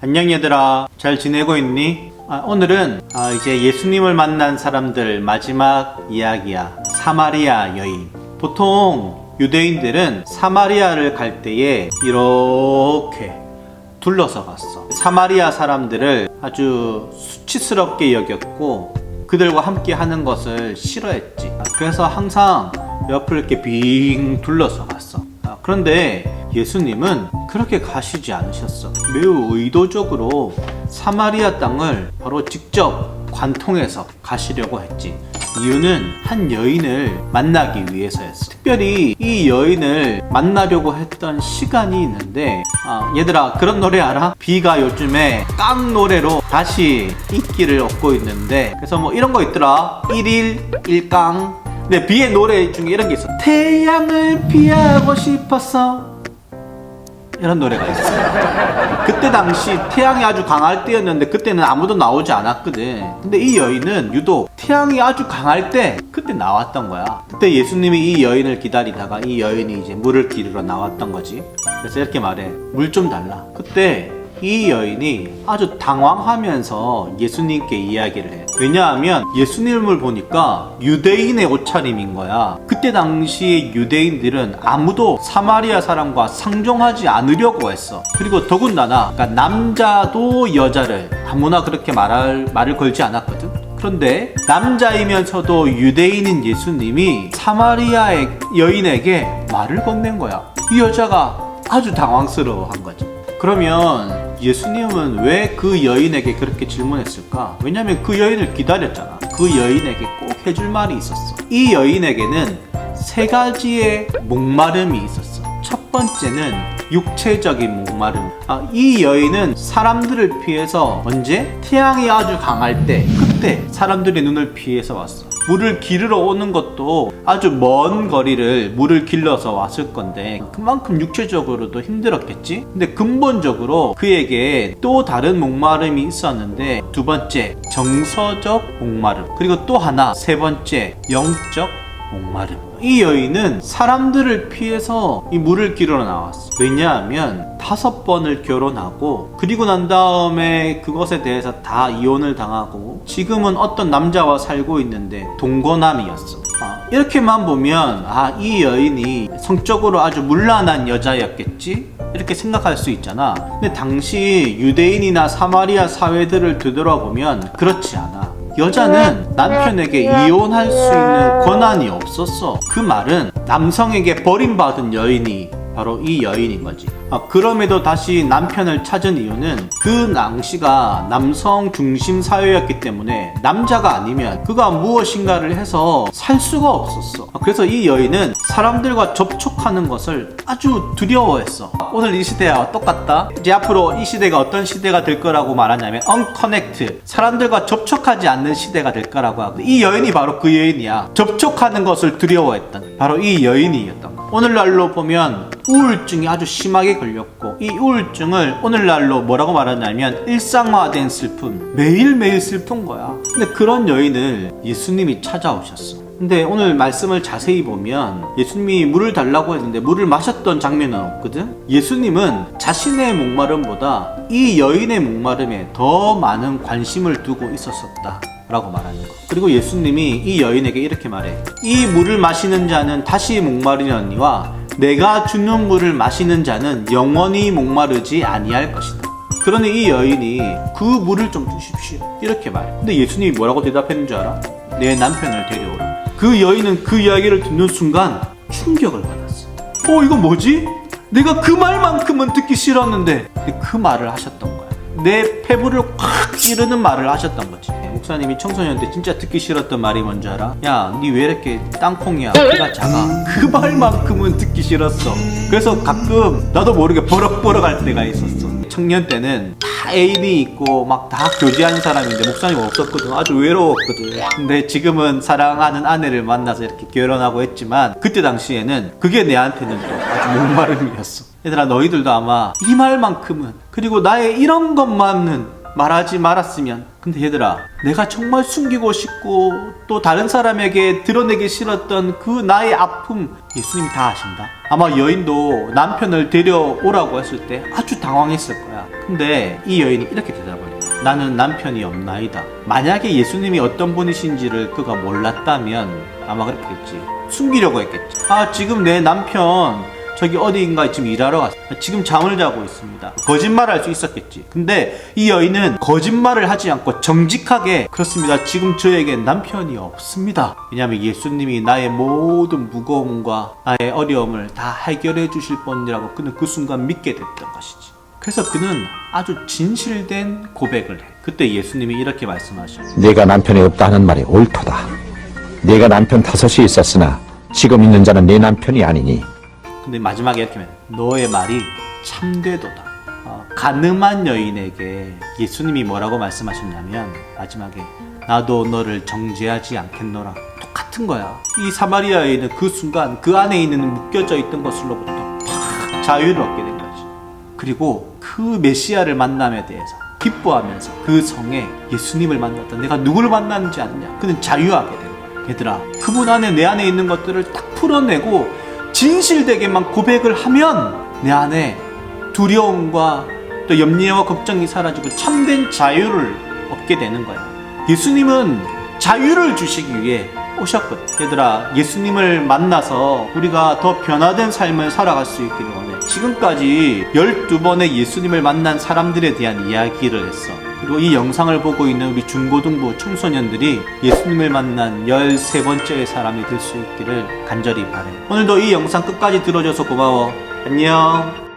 안녕 얘들아, 잘 지내고 있니? 오늘은 이제 예수님을 만난 사람들 마지막 이야기야. 사마리아 여인. 보통 유대인들은 사마리아를 갈 때에 이렇게 둘러서 갔어. 사마리아 사람들을 아주 수치스럽게 여겼고 그들과 함께 하는 것을 싫어했지. 그래서 항상 옆을 이렇게 빙 둘러서 갔어. 그런데 예수님은 그렇게 가시지 않으셨어. 매우 의도적으로 사마리아 땅을 바로 직접 관통해서 가시려고 했지. 이유는 한 여인을 만나기 위해서였어. 특별히 이 여인을 만나려고 했던 시간이 있는데 얘들아, 그런 노래 알아? 비가 요즘에 깡 노래로 다시 인기를 얻고 있는데, 그래서 뭐 이런 거 있더라. 1일 1깡. 근데 비의 노래 중에 이런 게 있어. 태양을 피하고 싶었어, 이런 노래가 있어. 그때 당시 태양이 아주 강할 때였는데 그때는 아무도 나오지 않았거든. 근데 이 여인은 유독 태양이 아주 강할 때 그때 나왔던 거야. 그때 예수님이 이 여인을 기다리다가 이 여인이 이제 물을 기르러 나왔던 거지. 그래서 이렇게 말해. 물 좀 달라. 그때 이 여인이 아주 당황하면서 예수님께 이야기를 해. 왜냐하면 예수님을 보니까 유대인의 옷차림인 거야. 그때 당시에 유대인들은 아무도 사마리아 사람과 상종하지 않으려고 했어. 그리고 더군다나 그러니까 남자도 여자를 아무나 그렇게 말을 걸지 않았거든. 그런데 남자이면서도 유대인인 예수님이 사마리아의 여인에게 말을 건넨 거야. 이 여자가 아주 당황스러워한 거지. 그러면 예수님은 왜 그 여인에게 그렇게 질문했을까? 왜냐면 그 여인을 기다렸잖아. 그 여인에게 꼭 해줄 말이 있었어. 이 여인에게는 세 가지의 목마름이 있었어. 첫 번째는 육체적인 목마름. 이 여인은 사람들을 피해서 언제? 태양이 아주 강할 때, 그때 사람들의 눈을 피해서 왔어. 물을 기르러 오는 것도 아주 먼 거리를 물을 길러서 왔을 건데 그만큼 육체적으로도 힘들었겠지? 근데 근본적으로 그에게 또 다른 목마름이 있었는데, 두 번째 정서적 목마름, 그리고 또 하나 세 번째 영적 목마름. 이 여인은 사람들을 피해서 이 물을 기르러 나왔어. 왜냐하면 5번을 결혼하고 그리고 난 다음에 그것에 대해서 다 이혼을 당하고 지금은 어떤 남자와 살고 있는데 동거남이었어. 이렇게만 보면 이 여인이 성적으로 아주 문란한 여자였겠지? 이렇게 생각할 수 있잖아. 근데 당시 유대인이나 사마리아 사회들을 되돌아보면 그렇지 않아. 여자는 남편에게 이혼할 수 있는 권한이 없었어. 그 말은 남성에게 버림받은 여인이 바로 이 여인인 거지. 그럼에도 다시 남편을 찾은 이유는 그 당시가 남성 중심 사회였기 때문에 남자가 아니면 그가 무엇인가를 해서 살 수가 없었어. 그래서 이 여인은 사람들과 접촉하는 것을 아주 두려워했어. 오늘 이 시대와 똑같다. 이제 앞으로 이 시대가 어떤 시대가 될 거라고 말하냐면 unconnect, 사람들과 접촉하지 않는 시대가 될 거라고 하고, 이 여인이 바로 그 여인이야. 접촉하는 것을 두려워했던 바로 이 여인이었던 거야. 오늘날로 보면 우울증이 아주 심하게 걸렸고, 이 우울증을 오늘날로 뭐라고 말하냐면 일상화된 슬픔, 매일매일 슬픈 거야. 근데 그런 여인을 예수님이 찾아오셨어. 근데 오늘 말씀을 자세히 보면 예수님이 물을 달라고 했는데 물을 마셨던 장면은 없거든. 예수님은 자신의 목마름보다 이 여인의 목마름에 더 많은 관심을 두고 있었었다 라고 말하는 거. 그리고 예수님이 이 여인에게 이렇게 말해. 이 물을 마시는 자는 다시 목마르려니와 내가 주는 물을 마시는 자는 영원히 목마르지 아니할 것이다. 그러니 이 여인이 그 물을 좀 주십시오, 이렇게 말해. 근데 예수님이 뭐라고 대답했는 줄 알아? 내 남편을 데려오라. 그 여인은 그 이야기를 듣는 순간 충격을 받았어. 이거 뭐지? 내가 그 말만큼은 듣기 싫었는데 그 말을 하셨던 거야. 내 폐부를 확 찌르는 말을 하셨던 거지. 목사님이 청소년 때 진짜 듣기 싫었던 말이 뭔지 알아? 야, 니 왜 이렇게 땅콩이야? 키가 작아. 그 말만큼은 듣기 싫었어. 그래서 가끔 나도 모르게 버럭버럭 할 때가 있었어. 청년 때는 다 애인이 있고 막 다 교제하는 사람인데 목사님 없었거든. 아주 외로웠거든. 근데 지금은 사랑하는 아내를 만나서 이렇게 결혼하고 했지만 그때 당시에는 그게 내한테는 또 아주 목마름이었어. 얘들아, 너희들도 아마 이 말만큼은, 그리고 나의 이런 것만은 말하지 말았으면. 근데 얘들아, 내가 정말 숨기고 싶고 또 다른 사람에게 드러내기 싫었던 그 나의 아픔 예수님이 다 아신다. 아마 여인도 남편을 데려오라고 했을 때 아주 당황했을 거야. 근데 이 여인이 이렇게 대답을 해요. 나는 남편이 없나이다. 만약에 예수님이 어떤 분이신지를 그가 몰랐다면 아마 그렇겠지. 숨기려고 했겠지. 지금 내 남편 저기 어디인가 지금 일하러 갔어. 지금 잠을 자고 있습니다. 거짓말할 수 있었겠지. 근데 이 여인은 거짓말을 하지 않고 정직하게 그렇습니다. 지금 저에게 남편이 없습니다. 왜냐하면 예수님이 나의 모든 무거움과 나의 어려움을 다 해결해 주실 분이라고 그는 그 순간 믿게 됐던 것이지. 그래서 그는 아주 진실된 고백을 해. 그때 예수님이 이렇게 말씀하셔. 네가 남편이 없다 하는 말이 옳도다. 네가 남편 5이 있었으나 지금 있는 자는 네 남편이 아니니. 근데 마지막에 이렇게 말해. 너의 말이 참되도다. 가늠한 여인에게 예수님이 뭐라고 말씀하셨냐면 마지막에 나도 너를 정죄하지 않겠노라. 똑같은 거야. 이 사마리아 여인은 그 순간 그 안에 있는 묶여져 있던 것으로부터 팍 자유를 얻게 된 거지. 그리고 그 메시아를 만남에 대해서 기뻐하면서 그 성에 예수님을 만났다. 내가 누구를 만났는지 아느냐. 그는 자유하게 된 거야. 얘들아, 그분 안에 내 안에 있는 것들을 딱 풀어내고 진실되게만 고백을 하면 내 안에 두려움과 또 염려와 걱정이 사라지고 참된 자유를 얻게 되는 거야. 예수님은 자유를 주시기 위해 오셨거든. 얘들아, 예수님을 만나서 우리가 더 변화된 삶을 살아갈 수 있기를 원해. 지금까지 12번의 예수님을 만난 사람들에 대한 이야기를 했어. 그리고 이 영상을 보고 있는 우리 중고등부 청소년들이 예수님을 만난 13번째의 사람이 될 수 있기를 간절히 바래. 오늘도 이 영상 끝까지 들어줘서 고마워. 안녕.